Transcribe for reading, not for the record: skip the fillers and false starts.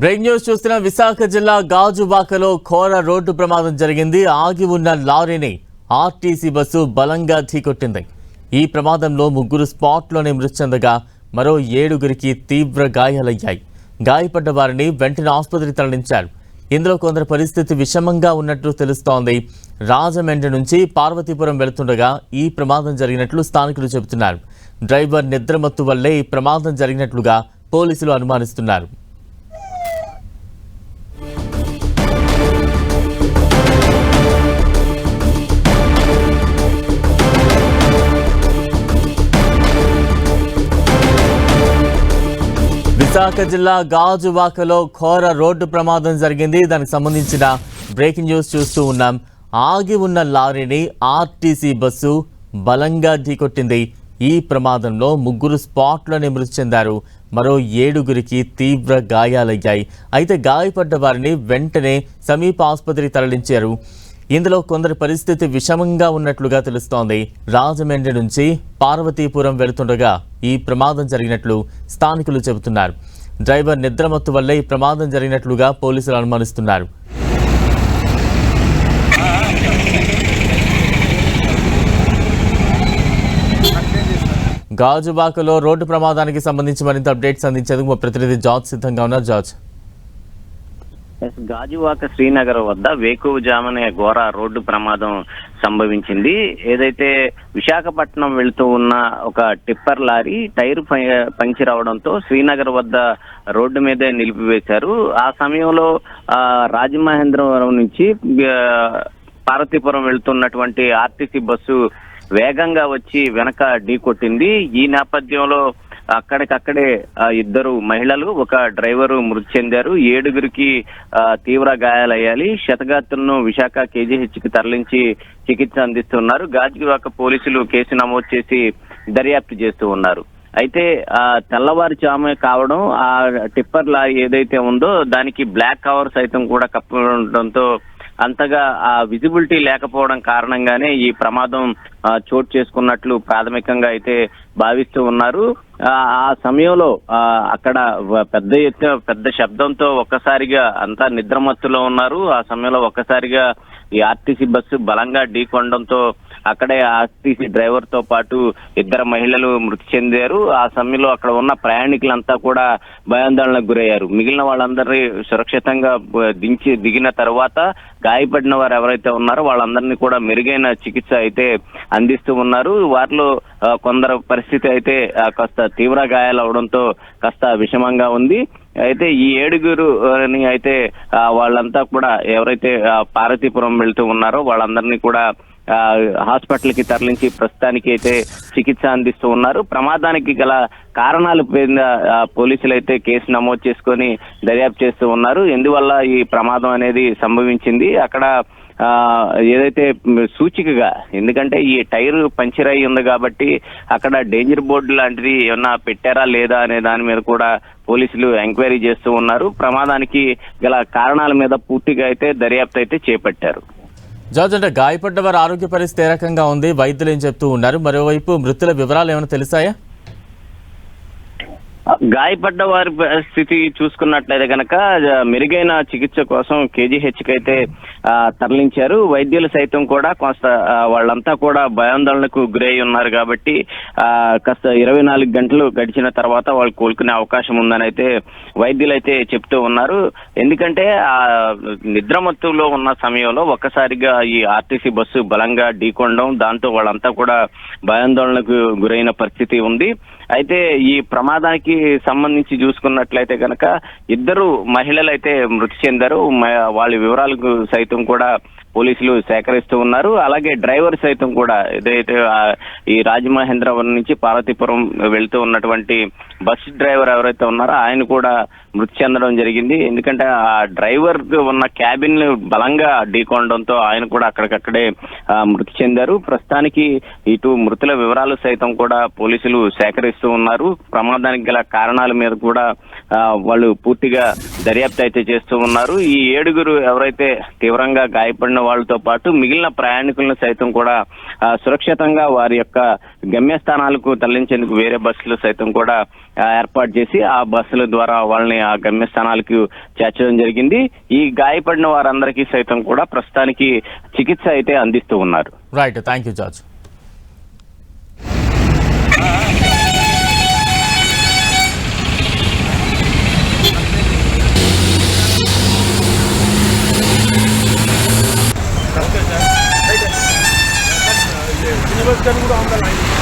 Break news చూస్తున్న విశాఖ జిల్లా గాజువాకలో ఘోర రోడ్డు ప్రమాదం జరిగింది. ఆగి ఉన్న లారీని ఆర్టీసీ బస్సు బలంగా ఢీకొట్టింది. ఈ ప్రమాదంలో 3 స్పాట్లోనే మృతి చెందగా మరో 7గురికి తీవ్ర గాయాలయ్యాయి. గాయపడ్డ వారిని వెంటనే ఆసుపత్రికి తరలించారు. ఇందులో కొందరు పరిస్థితి విషమంగా ఉన్నట్లు తెలుస్తోంది. రాజమండ్రి నుంచి పార్వతీపురం వెళుతుండగా ఈ ప్రమాదం జరిగినట్లు స్థానికులు చెబుతున్నారు. డ్రైవర్ నిద్రమత్తు వల్లే ఈ ప్రమాదం జరిగినట్లుగా పోలీసులు అనుమానిస్తున్నారు. విశాఖ జిల్లా గాజువాకలో ఘోర రోడ్డు ప్రమాదం జరిగింది. దానికి సంబంధించిన బ్రేకింగ్ న్యూస్ చూస్తూ ఉన్నాం. ఆగి ఉన్న లారీని ఆర్టీసీ బస్సు బలంగా ఢీకొట్టింది. ఈ ప్రమాదంలో 3 స్పాట్లోనే మృతి చెందారు. మరో 7గురికి తీవ్ర గాయాలయ్యాయి. అయితే గాయపడ్డ వారిని వెంటనే సమీప ఆసుపత్రికి తరలించారు. ఇందులో కొందరి పరిస్థితి విషమంగా ఉన్నట్లుగా తెలుస్తోంది. రాజమండ్రి నుంచి పార్వతీపురం వెళుతుండగా ఈ ప్రమాదం జరిగినట్లు స్థానికులు చెబుతున్నారు. డ్రైవర్ నిద్రమత్తు వల్లే ఈ ప్రమాదం జరిగినట్లుగా పోలీసులు అనుమానిస్తున్నారు. గాజువాకలో రోడ్డు ప్రమాదానికి సంబంధించి మరింత అప్డేట్స్ అందించేందుకు మా ప్రతినిధి జార్జ్ సిద్ధంగా ఉన్నారు. జార్జ్, గాజువాక శ్రీనగర్ వద్ద వేకువజామునే ఘోర రోడ్డు ప్రమాదం సంభవించింది. ఏదైతే విశాఖపట్నం వెళుతూ ఉన్న ఒక టిప్పర్ లారీ టైర్ పంక్చర్ అవడంతో శ్రీనగర్ వద్ద రోడ్డు మీదే నిలిపివేశారు. ఆ సమయంలో రాజమహేంద్రవరం నుంచి పార్వతీపురం వెళ్తున్నటువంటి ఆర్టీసీ బస్సు వేగంగా వచ్చి వెనక ఢీకొట్టింది. ఈ నేపథ్యంలో అక్కడికక్కడే 2 మహిళలు, ఒక డ్రైవరు మృతి చెందారు. 7గురికి తీవ్ర గాయాలయ్యాయి. క్షతగాత్రులను విశాఖ కేజీహెచ్కి తరలించి చికిత్స అందిస్తున్నారు. గాజువాక పోలీసులు కేసు నమోదు చేసి దర్యాప్తు చేస్తూ ఉన్నారు. అయితే తెల్లవారుజాము కావడం, ఆ టిప్పర్ లారీ ఏదైతే ఉందో దానికి బ్లాక్ కవర్ సైతం కూడా కప్పి ఉండడంతో అంతగా ఆ విజిబిలిటీ లేకపోవడం కారణంగానే ఈ ప్రమాదం చోటు చేసుకున్నట్లు ప్రాథమికంగా అయితే భావిస్తూ ఉన్నారు. ఆ సమయంలో అక్కడ పెద్ద శబ్దంతో ఒక్కసారిగా అంతా నిద్రమత్తులో ఉన్నారు. ఆ సమయంలో ఒక్కసారిగా ఈ ఆర్టీసీ బస్సు బలంగా ఢీకొనడంతో అక్కడే ఆర్టీసీ డ్రైవర్ తో పాటు 2 మహిళలు మృతి చెందారు. ఆ సమయంలో అక్కడ ఉన్న ప్రయాణికులంతా కూడా భయాందోళనకు గురయ్యారు. మిగిలిన వాళ్ళందరినీ సురక్షితంగా దిగిన తర్వాత గాయపడిన వారు ఎవరైతే ఉన్నారో వాళ్ళందరినీ కూడా మెరుగైన చికిత్స అయితే అందిస్తూ ఉన్నారు. వారిలో కొందరు పరిస్థితి అయితే కాస్త తీవ్ర గాయాలు అవడంతో కాస్త విషమంగా ఉంది. అయితే ఈ 7గురిని అయితే వాళ్ళంతా కూడా ఎవరైతే పార్వతీపురం వెళ్తూ ఉన్నారో వాళ్ళందరినీ కూడా హాస్పిటల్ కి తరలించి ప్రస్తుతానికి అయితే చికిత్స అందిస్తూ ఉన్నారు. ప్రమాదానికి గల కారణాలు మీద పోలీసులు అయితే కేసు నమోదు చేసుకొని దర్యాప్తు చేస్తూ ఉన్నారు. ఎందువల్ల ఈ ప్రమాదం అనేది సంభవించింది, అక్కడ ఏదైతే సూచికగా, ఎందుకంటే ఈ టైర్ పంచర్ అయి ఉంది కాబట్టి అక్కడ డేంజర్ బోర్డు లాంటిది ఏమన్నా పెట్టారా లేదా అనే దాని మీద కూడా పోలీసులు ఎంక్వైరీ చేస్తూ ఉన్నారు. ప్రమాదానికి గల కారణాల మీద పూర్తిగా అయితే దర్యాప్తు అయితే చేపట్టారు. జార్జ్, అంటే గాయపడ్డ వారి ఆరోగ్య పరిస్థితి ఏ రకంగా ఉంది? వైద్యులు ఏం చెప్తూ ఉన్నారు? మరోవైపు మృతుల వివరాలు ఏమైనా తెలిసాయా? గాయపడ్డ వారి పరిస్థితి చూసుకున్నట్లయితే కనుక మెరుగైన చికిత్స కోసం కేజీహెచ్కి అయితే తరలించారు. వైద్యులు సైతం కూడా కొంత వాళ్ళంతా కూడా భయాందోళనకు గురై ఉన్నారు కాబట్టి కాస్త 24 గంటలు గడిచిన తర్వాత వాళ్ళు కోలుకునే అవకాశం ఉందని అయితే వైద్యులు అయితే చెప్తూ ఉన్నారు. ఎందుకంటే ఆ నిద్రమత్తులో ఉన్న సమయంలో ఒక్కసారిగా ఈ ఆర్టీసీ బస్సు బలంగా ఢీకొనడం, దాంతో వాళ్ళంతా కూడా భయాందోళనకు గురైన పరిస్థితి ఉంది. అయితే ఈ ప్రమాదానికి సంబంధించి చూసుకున్నట్లయితే కనుక 2 మహిళలు అయితే మృతి చెందారు. వాళ్ళ వివరాలకు సైతం కూడా పోలీసులు సేకరిస్తూ ఉన్నారు. అలాగే డ్రైవర్ సైతం కూడా, ఏదైతే ఈ రాజమహేంద్రవరం నుంచి పార్వతీపురం వెళ్తూ ఉన్నటువంటి బస్ డ్రైవర్ ఎవరైతే ఉన్నారో ఆయన కూడా మృతి చెందడం జరిగింది. ఎందుకంటే ఆ డ్రైవర్ ఉన్న క్యాబిన్ బలంగా ఢీకొనడంతో ఆయన కూడా అక్కడికక్కడే మృతి చెందారు. ప్రస్తుతానికి ఇటు మృతుల వివరాలు సైతం కూడా పోలీసులు సేకరిస్తూ ఉన్నారు. ప్రమాదానికి గల కారణాల మీద కూడా వాళ్ళు పూర్తిగా దర్యాప్తు అయితే చేస్తూ ఉన్నారు. ఈ 7గురు ఎవరైతే తీవ్రంగా గాయపడిన వాళ్ళతో పాటు మిగిలిన ప్రయాణికులను సైతం కూడా సురక్షితంగా వారి యొక్క గమ్యస్థానాలకు తరలించేందుకు వేరే బస్సులు సైతం కూడా ఏర్పాటు చేసి ఆ బస్సుల ద్వారా వాళ్ళని ఆ గమ్యస్థానాలకు చేర్చడం జరిగింది. ఈ గాయపడిన వారందరికీ సైతం కూడా ప్రస్తుతానికి చికిత్స అయితే అందిస్తూ ఉన్నారు. Right, thank you George. University